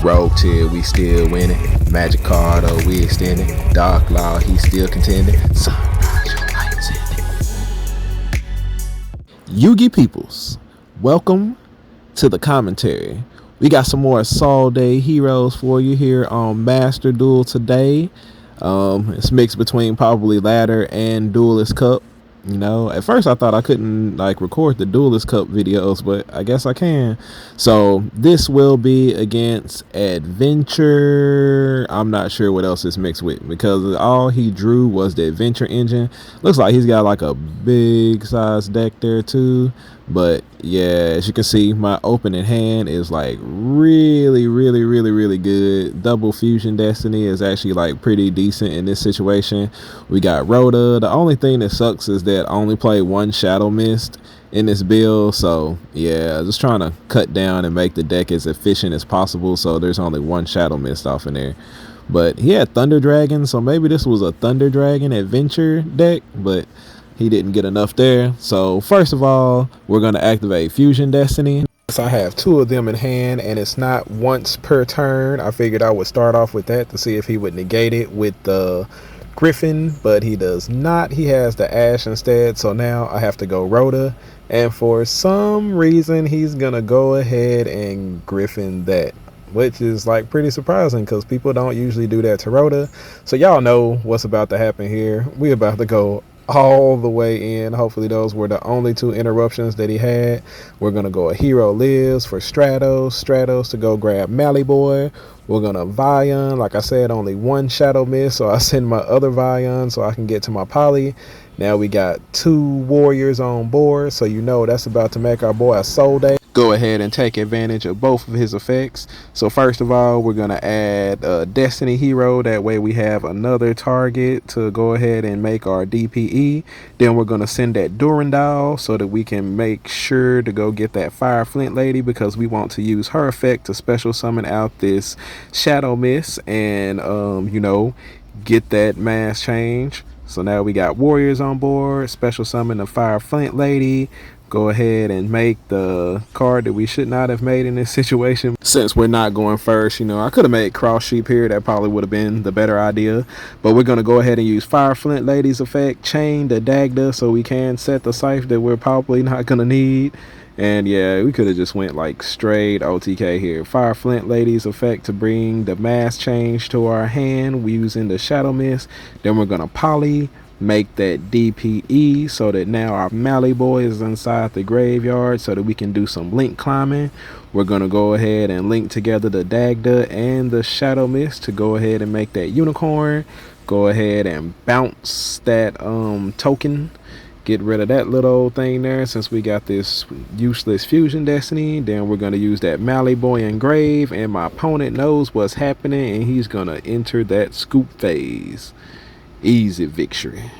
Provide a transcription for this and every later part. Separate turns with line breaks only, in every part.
Rogue tier, we still winning. Magic card, oh, we extending. Dark Law, he still contending. Sunrise, your lights in it. Yugi peoples, welcome to the commentary. We got some more Isolde heroes for you here on Master Duel today. It's mixed between probably ladder and duelist cup. You know, at first I thought I couldn't like record the duelist cup videos, but I guess I can. So this will be against adventure. I'm not sure what else it's mixed with because all he drew was the adventure engine. Looks like he's got like a big size deck there too. But yeah, as you can see, my opening hand is like really good. Double Fusion Destiny is actually like pretty decent in this situation. We got Rhoda. The only thing that sucks is that I only play one Shadow Mist in this build. So yeah, just trying to cut down and make the deck as efficient as possible. So there's only one Shadow Mist off in there. But he had Thunder Dragon, so maybe this was a Thunder Dragon adventure deck, but he didn't get enough there. So first of all, we're going to activate Fusion Destiny. So I have two of them in hand, and it's not once per turn. I figured I would start off with that to see if he would negate it with the Griffin, but he does not. He has the Ash instead. So now I have to go Rhoda, and for some reason he's going to go ahead and Griffin that, which is like pretty surprising because people don't usually do that to Rhoda. So y'all know what's about to happen here. We about to go all the way in. Hopefully those were the only two interruptions that he had. We're gonna go a Hero Lives for Stratos to go grab Mally Boy. We're gonna Vion, like I said, only one Shadow Mist, so I send my other Vion so I can get to my Poly. Now we got two Warriors on board, so you know that's about to make our boy Isolde go ahead and take advantage of both of his effects. So first of all, we're gonna add a Destiny Hero. That way we have another target to go ahead and make our DPE. Then we're gonna send that Durandal so that we can make sure to go get that Fire Flint Lady, because we want to use her effect to special summon out this Shadow Mist and you know, get that mass change. So now we got Warriors on board, special summon the Fire Flint Lady. Go ahead and make the card that we should not have made in this situation. Since we're not going first, you know, I could have made Cross Sheep here. That probably would have been the better idea. But we're going to go ahead and use Fire Flint Lady's effect, chain the Dagda, so we can set the Scythe that we're probably not going to need. And yeah, we could have just went like straight OTK here. Fire Flint Lady's effect to bring the mass change to our hand. We using the Shadow Mist. Then we're going to Poly, make that DPE so that now our Mally Boy is inside the graveyard so that we can do some link climbing. We're going to go ahead and link together the Dagda and the Shadow Mist to go ahead and make that Unicorn. Go ahead and bounce that token. Get rid of that little old thing there since we got this useless Fusion Destiny. Then we're going to use that Mally Boy engrave, and my opponent knows what's happening and he's going to enter that scoop phase. Easy victory.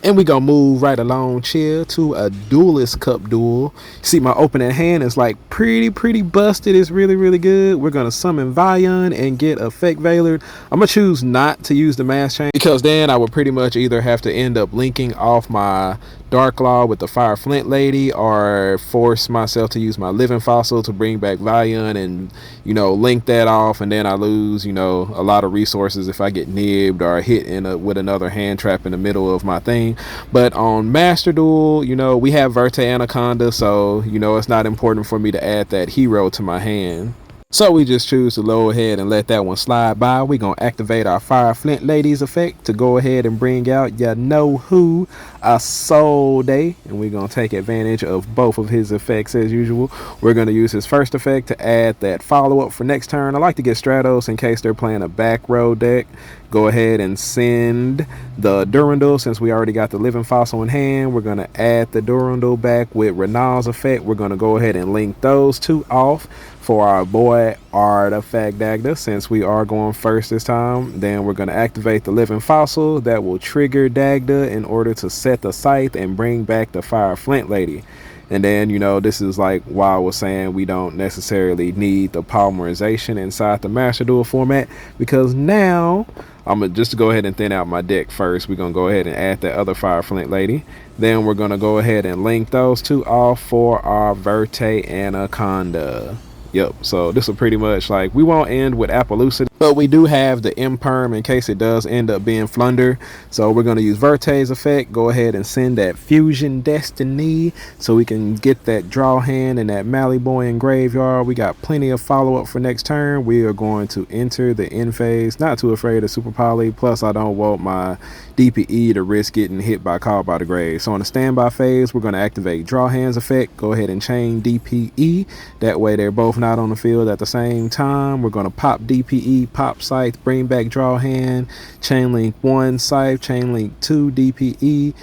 And we gonna move right along chill to a duelist cup duel. See, my opening hand is like pretty busted. It's really good. We're gonna summon Vion and get Effect Veiler. I'm gonna choose not to use the mass chain because then I would pretty much either have to end up linking off my Dark Law with the Fire Flint Lady, or force myself to use my Living Fossil to bring back Vion and, you know, link that off, and then I lose, you know, a lot of resources if I get nibbed or hit with another hand trap in the middle of my thing. But on Master Duel, you know, we have Verte Anaconda, so, you know, it's not important for me to add that hero to my hand. So we just choose to go ahead and let that one slide by. We're going to activate our Fire Flint Lady's effect to go ahead and bring out you know who, Isolde. And we're going to take advantage of both of his effects as usual. We're going to use his first effect to add that follow-up for next turn. I like to get Stratos in case they're playing a back row deck. Go ahead and send the Durandal since we already got the Living Fossil in hand. We're going to add the Durandal back with Renal's effect. We're going to go ahead and link those two off for our boy Artifact Dagda since we are going first this time. Then we're going to activate the Living Fossil that will trigger Dagda in order to set the Scythe and bring back the Fire Flint Lady. And then, you know, this is like why I was saying we don't necessarily need the polymerization inside the Master Duel format, because now I'm going to just go ahead and thin out my deck first. We're going to go ahead and add that other Fire Flint Lady. Then we're going to go ahead and link those two off for our Verte Anaconda. Yep, so this will pretty much, like, we won't end with Appaloosa, but we do have the imperm in case it does end up being Flunder. So we're going to use Verte's effect, go ahead and send that Fusion Destiny so we can get that draw hand and that Mallyboy in graveyard. We got plenty of follow-up for next turn. We are going to enter the end phase, not too afraid of Super Poly, plus I don't want my DPE to risk getting hit by Call by the Grave. So on the standby phase, we're going to activate Draw Hands effect, go ahead and chain DPE, that way they're both not on the field at the same time. We're going to pop DPE, pop Scythe, bring back Draw Hand, chain link 1 Scythe, chain link 2 DPE,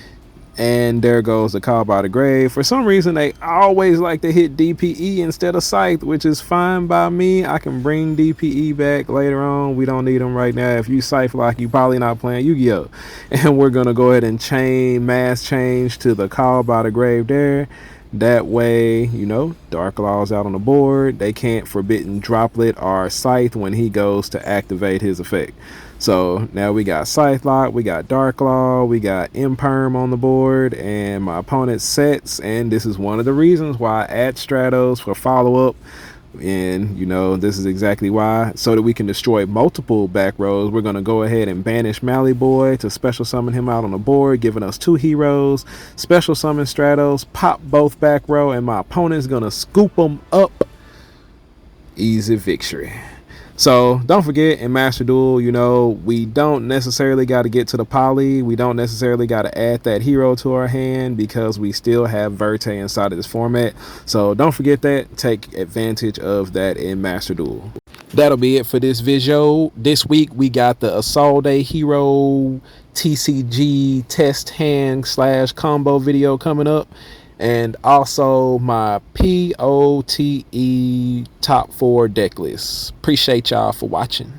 and there goes the Call by the Grave. For some reason, they always like to hit DPE instead of Scythe, which is fine by me. I can bring DPE back later on. We don't need them right now. If you Scythe lock, you probably not playing Yu-Gi-Oh! And we're going to go ahead and chain, mass change to the Call by the Grave there. That way, you know, Dark Claw's out on the board. They can't Forbidden Droplet or Scythe when he goes to activate his effect. So now we got Scythe Lock, we got Dark Claw, we got Imperm on the board, and my opponent sets. And this is one of the reasons why I add Stratos for follow-up. And you know, this is exactly why, so that we can destroy multiple back rows. We're going to go ahead and banish Mallyboy to special summon him out on the board, giving us 2 heroes, special summon Stratos, pop both back row, and my opponent's going to scoop them up. Easy victory. So don't forget, in Master Duel, you know, we don't necessarily got to get to the poly. We don't necessarily got to add that hero to our hand because we still have Verte inside of this format. So don't forget that. Take advantage of that in Master Duel. That'll be it for this video. This week we got the Isolde hero TCG test hand / combo video coming up. And also my POTE top 4 deck list. Appreciate y'all for watching.